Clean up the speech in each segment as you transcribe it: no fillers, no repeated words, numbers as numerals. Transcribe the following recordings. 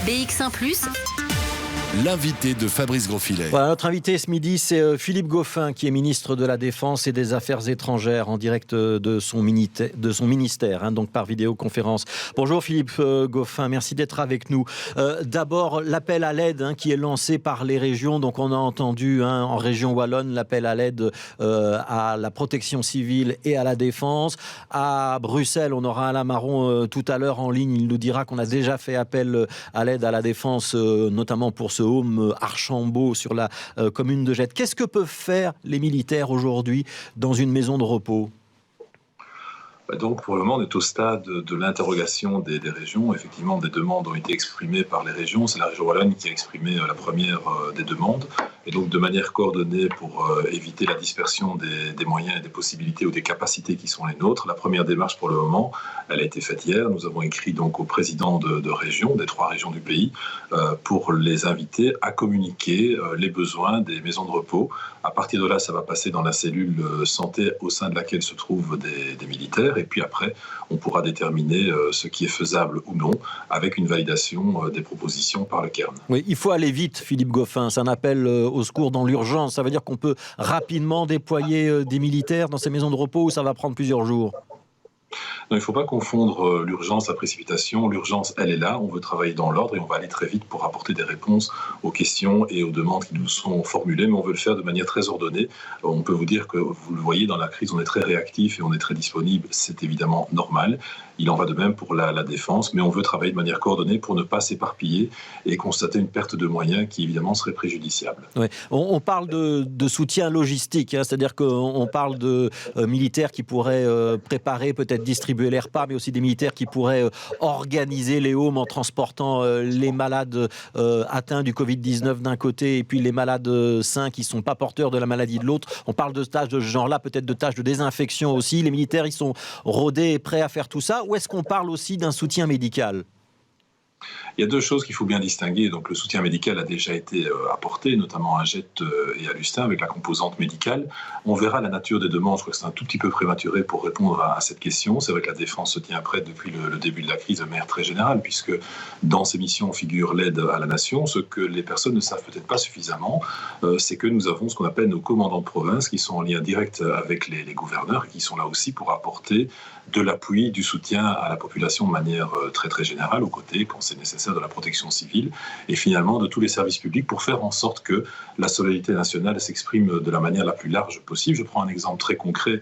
BX1+. L'invité de Fabrice Grosfilet. Voilà, notre invité ce midi, c'est Philippe Goffin, qui est ministre de la Défense et des Affaires étrangères, en direct de son ministère, donc par vidéoconférence. Bonjour Philippe Goffin, merci d'être avec nous. D'abord, l'appel à l'aide qui est lancé par les régions. Donc on a entendu en région Wallonne l'appel à l'aide à la protection civile et à la défense. À Bruxelles, on aura Alain Marron tout à l'heure en ligne. Il nous dira qu'on a déjà fait appel à l'aide à la défense, notamment pour ce home Archambault sur la commune de Jette. Qu'est-ce que peuvent faire les militaires aujourd'hui dans une maison de repos ? Donc pour le moment, on est au stade de l'interrogation des régions. Effectivement, des demandes ont été exprimées par les régions. C'est la région Wallonne qui a exprimé la première des demandes. Et donc de manière coordonnée pour éviter la dispersion des moyens et des possibilités ou des capacités qui sont les nôtres. La première démarche pour le moment, elle a été faite hier. Nous avons écrit donc aux présidents de régions, des 3 régions du pays, pour les inviter à communiquer les besoins des maisons de repos. À partir de là, ça va passer dans la cellule santé au sein de laquelle se trouvent des militaires. Et puis après, on pourra déterminer ce qui est faisable ou non avec une validation des propositions par le Cairn. Oui, il faut aller vite, Philippe Goffin. C'est un appel au secours dans l'urgence. Ça veut dire qu'on peut rapidement déployer des militaires dans ces maisons de repos ou ça va prendre plusieurs jours ? Non, il ne faut pas confondre l'urgence, la précipitation. L'urgence, elle est là. On veut travailler dans l'ordre et on va aller très vite pour apporter des réponses aux questions et aux demandes qui nous sont formulées. Mais on veut le faire de manière très ordonnée. On peut vous dire que, vous le voyez, dans la crise, on est très réactif et on est très disponible. C'est évidemment normal. Il en va de même pour la défense. Mais on veut travailler de manière coordonnée pour ne pas s'éparpiller et constater une perte de moyens qui, évidemment, serait préjudiciable. Oui. On parle de soutien logistique. C'est-à-dire qu'on parle de militaires qui pourraient préparer, peut-être distribuer les repas, mais aussi des militaires qui pourraient organiser les homes en transportant les malades atteints du Covid-19 d'un côté et puis les malades sains qui ne sont pas porteurs de la maladie de l'autre. On parle de tâches de ce genre-là, peut-être de tâches de désinfection aussi. Les militaires, ils sont rodés et prêts à faire tout ça. Ou est-ce qu'on parle aussi d'un soutien médical ? Il y a 2 choses qu'il faut bien distinguer. Donc, le soutien médical a déjà été apporté, notamment à Jette et à Lustin, avec la composante médicale. On verra la nature des demandes. Je crois que c'est un tout petit peu prématuré pour répondre à cette question. C'est vrai que la défense se tient prête depuis le début de la crise de manière très générale, puisque dans ces missions figure l'aide à la nation. Ce que les personnes ne savent peut-être pas suffisamment, c'est que nous avons ce qu'on appelle nos commandants de province, qui sont en lien direct avec les gouverneurs, et qui sont là aussi pour apporter de l'appui, du soutien à la population de manière très très générale, aux côtés, quand c'est nécessaire, de la protection civile et finalement de tous les services publics pour faire en sorte que la solidarité nationale s'exprime de la manière la plus large possible. Je prends un exemple très concret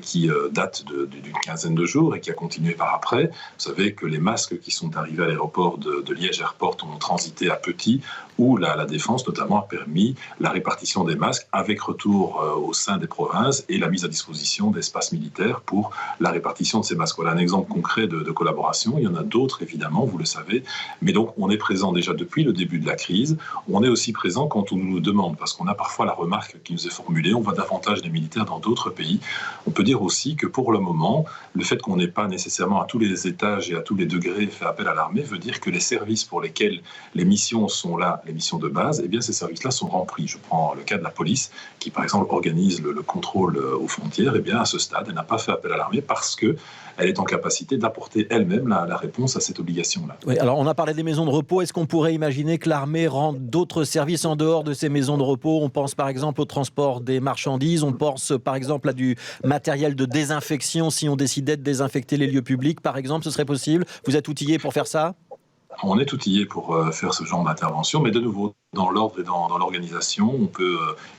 qui date d'une quinzaine de jours et qui a continué par après. Vous savez que les masques qui sont arrivés à l'aéroport de Liège Airport ont transité à Petit, où la défense notamment a permis la répartition des masques avec retour au sein des provinces et la mise à disposition d'espaces militaires pour la répartition de ces masques. Voilà un exemple concret de collaboration. Il y en a d'autres évidemment, vous le savez. Mais donc, on est présent déjà depuis le début de la crise. On est aussi présent quand on nous demande, parce qu'on a parfois la remarque qui nous est formulée, on voit davantage des militaires dans d'autres pays. On peut dire aussi que pour le moment, le fait qu'on n'ait pas nécessairement à tous les étages et à tous les degrés fait appel à l'armée veut dire que les services pour lesquels les missions sont là, les missions de base, eh bien ces services-là sont remplis. Je prends le cas de la police qui, par exemple, organise le contrôle aux frontières. Eh bien, à ce stade, elle n'a pas fait appel à l'armée parce qu'elle est en capacité d'apporter elle-même la réponse à cette obligation-là. Oui, alors on a parlé des maisons de repos. Est-ce qu'on pourrait imaginer que l'armée rende d'autres services en dehors de ces maisons de repos ? On pense par exemple au transport des marchandises, on pense par exemple à du matériel de désinfection si on décidait de désinfecter les lieux publics, par exemple, ce serait possible ? Vous êtes outillé pour faire ça ? On est outillé pour faire ce genre d'intervention, mais de nouveau, dans l'ordre et dans l'organisation,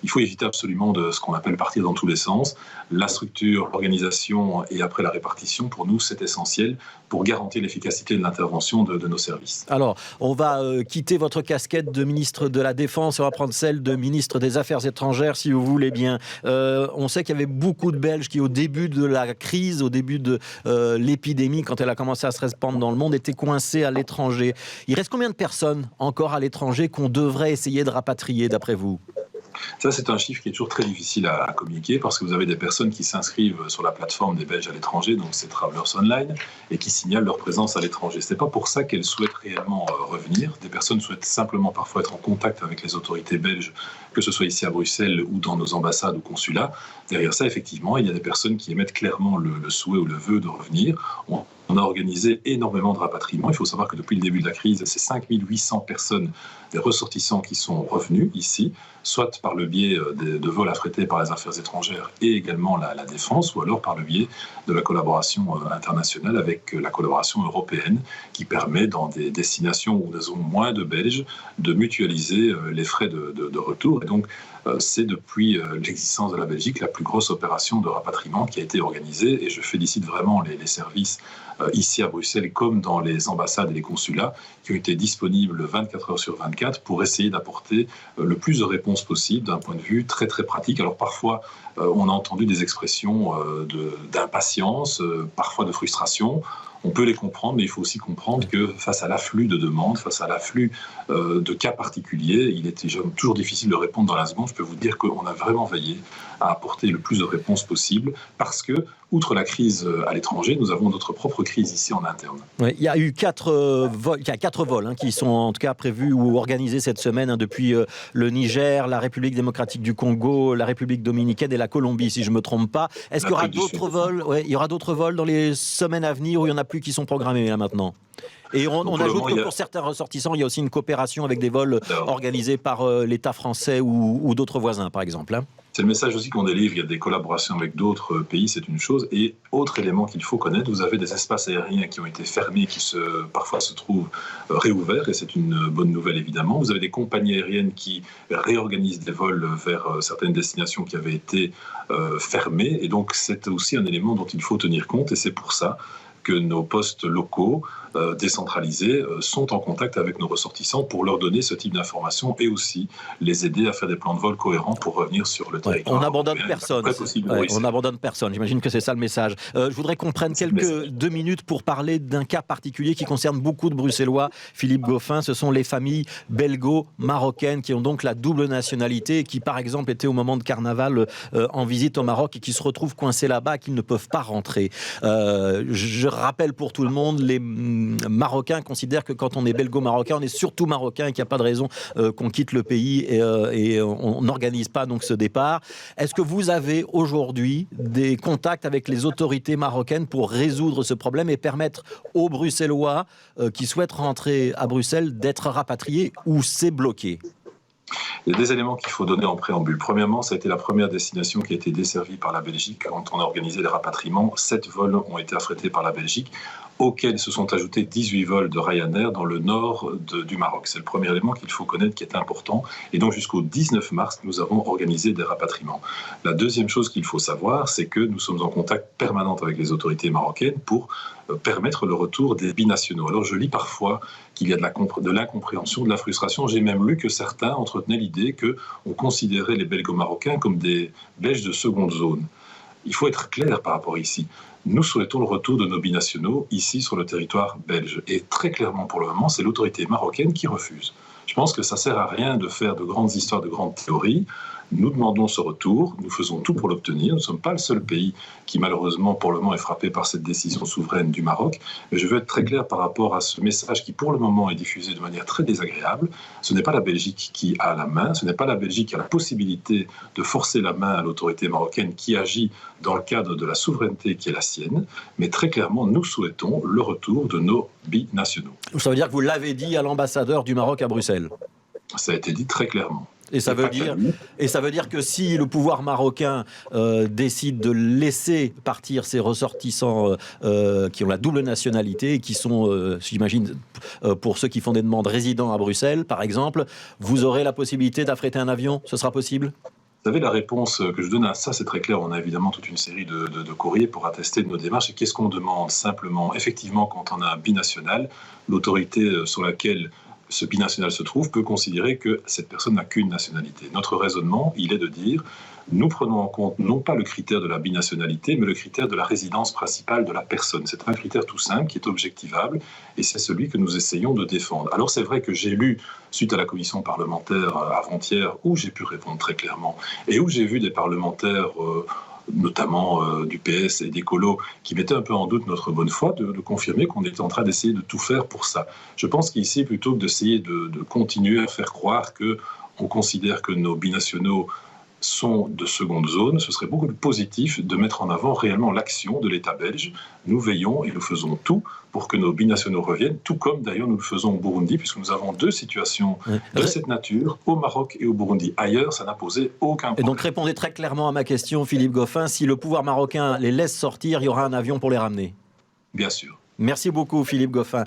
il faut éviter absolument de ce qu'on appelle partir dans tous les sens. La structure, l'organisation et après la répartition, pour nous, c'est essentiel pour garantir l'efficacité de l'intervention de nos services. Alors, on va quitter votre casquette de ministre de la Défense et on va prendre celle de ministre des Affaires étrangères, si vous voulez bien. On sait qu'il y avait beaucoup de Belges qui, au début de la crise, au début de l'épidémie, quand elle a commencé à se répandre dans le monde, étaient coincés à l'étranger. Il reste combien de personnes encore à l'étranger qu'on devrait essayer de rapatrier, d'après vous ? Ça, c'est un chiffre qui est toujours très difficile à communiquer parce que vous avez des personnes qui s'inscrivent sur la plateforme des Belges à l'étranger, donc c'est Travelers Online, et qui signalent leur présence à l'étranger. Ce n'est pas pour ça qu'elles souhaitent réellement revenir. Des personnes souhaitent simplement parfois être en contact avec les autorités belges, que ce soit ici à Bruxelles ou dans nos ambassades ou consulats. Derrière ça, effectivement, il y a des personnes qui émettent clairement le souhait ou le vœu de revenir. On On a organisé énormément de rapatriements. Il faut savoir que depuis le début de la crise, c'est 5800 personnes, des ressortissants qui sont revenus ici, soit par le biais de vols affrétés par les affaires étrangères et également la défense, ou alors par le biais de la collaboration internationale avec la collaboration européenne qui permet dans des destinations où nous avons moins de Belges de mutualiser les frais de retour. Et donc, c'est depuis l'existence de la Belgique la plus grosse opération de rapatriement qui a été organisée, et je félicite vraiment les services ici à Bruxelles comme dans les ambassades et les consulats qui ont été disponibles 24 heures sur 24 pour essayer d'apporter le plus de réponses possible d'un point de vue très très pratique. Alors parfois on a entendu des expressions d'impatience, parfois de frustration. On peut les comprendre, mais il faut aussi comprendre que face à l'afflux de demandes, face à l'afflux de cas particuliers, il est toujours difficile de répondre dans la seconde. Je peux vous dire qu'on a vraiment veillé à apporter le plus de réponses possible parce que, outre la crise à l'étranger, nous avons notre propre crise ici en interne. Oui, il y a eu 4 vols qui sont en tout cas prévus ou organisés cette semaine depuis le Niger, la République démocratique du Congo, la République dominicaine et la Colombie, si je ne me trompe pas. Est-ce qu'il y aura d'autres vols ? Il y aura d'autres vols dans les semaines à venir, ou il n'y en a plus qui sont programmés là maintenant ? Et on ajoute que pour certains ressortissants, il y a aussi une coopération avec des vols organisés par l'État français ou d'autres voisins, par exemple. C'est le message aussi qu'on délivre. Il y a des collaborations avec d'autres pays, c'est une chose. Et autre élément qu'il faut connaître, vous avez des espaces aériens qui ont été fermés, qui parfois se trouvent réouverts, et c'est une bonne nouvelle évidemment. Vous avez des compagnies aériennes qui réorganisent des vols vers certaines destinations qui avaient été fermées. Et donc c'est aussi un élément dont il faut tenir compte, et c'est pour ça que nos postes locaux décentralisés sont en contact avec nos ressortissants pour leur donner ce type d'informations et aussi les aider à faire des plans de vol cohérents pour revenir sur le territoire. On n'abandonne personne. On n'abandonne personne. J'imagine que c'est ça le message. Je voudrais qu'on prenne 2 minutes pour parler d'un cas particulier qui concerne beaucoup de Bruxellois. Philippe Goffin, ce sont les familles belgo-marocaines qui ont donc la double nationalité et qui, par exemple, étaient au moment de carnaval en visite au Maroc et qui se retrouvent coincés là-bas, qu'ils ne peuvent pas rentrer. Je rappelle pour tout le monde, les Marocains considèrent que quand on est belgo-marocain, on est surtout marocain et qu'il n'y a pas de raison qu'on quitte le pays et on n'organise pas donc ce départ. Est-ce que vous avez aujourd'hui des contacts avec les autorités marocaines pour résoudre ce problème et permettre aux Bruxellois qui souhaitent rentrer à Bruxelles d'être rapatriés, ou c'est bloqué ? Il y a des éléments qu'il faut donner en préambule. Premièrement, ça a été la première destination qui a été desservie par la Belgique. Quand on a organisé les rapatriements, 7 vols ont été affrétés par la Belgique, auxquels se sont ajoutés 18 vols de Ryanair dans le nord du Maroc. C'est le premier élément qu'il faut connaître qui est important. Et donc jusqu'au 19 mars, nous avons organisé des rapatriements. La deuxième chose qu'il faut savoir, c'est que nous sommes en contact permanent avec les autorités marocaines pour permettre le retour des binationaux. Alors je lis parfois qu'il y a de l'incompréhension, de la frustration. J'ai même lu que certains entretenaient l'idée qu'on considérait les belgo-marocains comme des Belges de seconde zone. Il faut être clair par rapport ici. Nous souhaitons le retour de nos binationaux ici sur le territoire belge. Et très clairement pour le moment, c'est l'autorité marocaine qui refuse. Je pense que ça ne sert à rien de faire de grandes histoires, de grandes théories. Nous demandons ce retour, nous faisons tout pour l'obtenir. Nous ne sommes pas le seul pays qui, malheureusement, pour le moment, est frappé par cette décision souveraine du Maroc. Mais je veux être très clair par rapport à ce message qui, pour le moment, est diffusé de manière très désagréable. Ce n'est pas la Belgique qui a la main, ce n'est pas la Belgique qui a la possibilité de forcer la main à l'autorité marocaine qui agit dans le cadre de la souveraineté qui est la sienne. Mais très clairement, nous souhaitons le retour de nos binationaux. Ça veut dire que vous l'avez dit à l'ambassadeur du Maroc à Bruxelles ? Ça a été dit très clairement. Et ça veut dire que si le pouvoir marocain décide de laisser partir ces ressortissants qui ont la double nationalité et qui sont, j'imagine, pour ceux qui font des demandes résidents à Bruxelles, par exemple, vous aurez la possibilité d'affréter un avion ? Ce sera possible ? Vous savez, la réponse que je donne à ça, c'est très clair. On a évidemment toute une série de courriers pour attester de nos démarches. Et qu'est-ce qu'on demande simplement ? Effectivement, quand on a un binational, l'autorité sur laquelle ce binational se trouve peut considérer que cette personne n'a qu'une nationalité. Notre raisonnement, il est de dire, nous prenons en compte non pas le critère de la binationalité, mais le critère de la résidence principale de la personne. C'est un critère tout simple qui est objectivable et c'est celui que nous essayons de défendre. Alors c'est vrai que j'ai lu, suite à la commission parlementaire avant-hier, où j'ai pu répondre très clairement et où j'ai vu des parlementaires notamment du PS et des colos, qui mettaient un peu en doute notre bonne foi, de confirmer qu'on était en train d'essayer de tout faire pour ça. Je pense qu'ici, plutôt que d'essayer de continuer à faire croire qu'on considère que nos binationaux sont de seconde zone, ce serait beaucoup plus positif de mettre en avant réellement l'action de l'État belge. Nous veillons et nous faisons tout pour que nos binationaux reviennent, tout comme d'ailleurs nous le faisons au Burundi, puisque nous avons 2 situations de cette nature, au Maroc et au Burundi. Ailleurs, ça n'a posé aucun problème. Et donc répondez très clairement à ma question, Philippe Goffin, si le pouvoir marocain les laisse sortir, il y aura un avion pour les ramener. Bien sûr. Merci beaucoup, Philippe Goffin.